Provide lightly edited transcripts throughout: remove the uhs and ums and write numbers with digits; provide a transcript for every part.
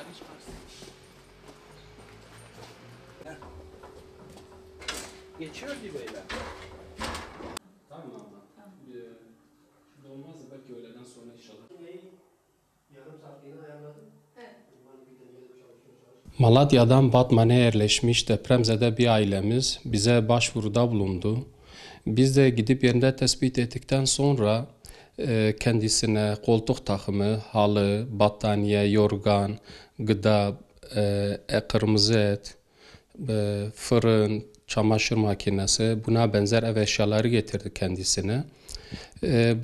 tarihi çıkarsın. Geçiyor gibi böyle. Tamam abla. Şimdi olmaz da belki öğleden sonra inşallah. Yarım saatliğine ayarladım. Evet. Malatya'dan Batman'a yerleşmiş depremzede bir ailemiz bize başvuruda bulundu. Biz de gidip yerinde tespit ettikten sonra kendisine koltuk takımı, halı, battaniye, yorgan, gıda, kırmızı et, fırın, çamaşır makinesi, buna benzer ev eşyaları getirdik kendisine.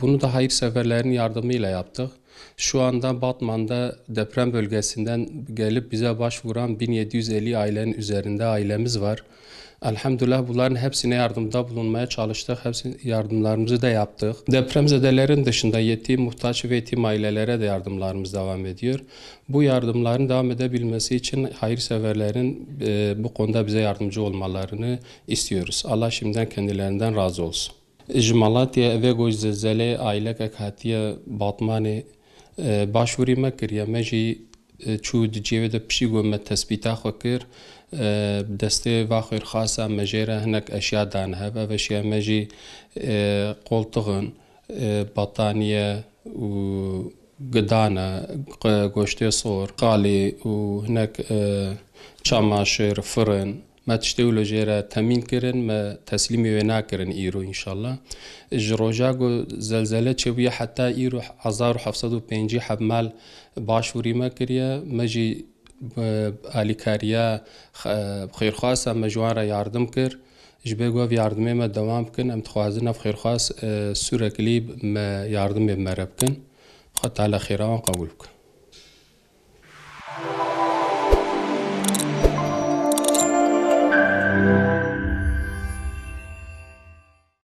Bunu da hayırseverlerin yardımıyla yaptık. Şu anda Batman'da deprem bölgesinden gelip bize başvuran 1750 ailenin üzerinde ailemiz var. Elhamdülillah bunların hepsine yardımda bulunmaya çalıştık. Hepsi yardımlarımızı da yaptık. Depremzedelerin dışında yetim, muhtaç ve yetim ailelere de yardımlarımız devam ediyor. Bu yardımların devam edebilmesi için hayırseverlerin bu konuda bize yardımcı olmalarını istiyoruz. Allah şimdiden kendilerinden razı olsun. Malatya ve Goş Zelzele aile hatiye Batman'ı başvuru me kiriye me jî çû di cêvê de pişî got me tespîta xwe kir destê va xwêrxasa me jê re hinek eşya dan hev ev eşya me jî koltuğin battaniye û gidan e goştê sor qalê û hinek çamaşır fırın ما تشتي ولو جيرا تمين كرن ما تسليمي ونا كرن إيرو إن شاء الله جروجاغو زلزلة شوية حتى إيرو 1750 حبمال باشوري ما كريا مجي آليكاريا بخير خاصة مجوارا ياردم كر جبهة في ياردمي ما دوام كن أم تخوازنا بخير خاص سورة كليب ما ياردم بمرب كن خط على خيرا وقبولك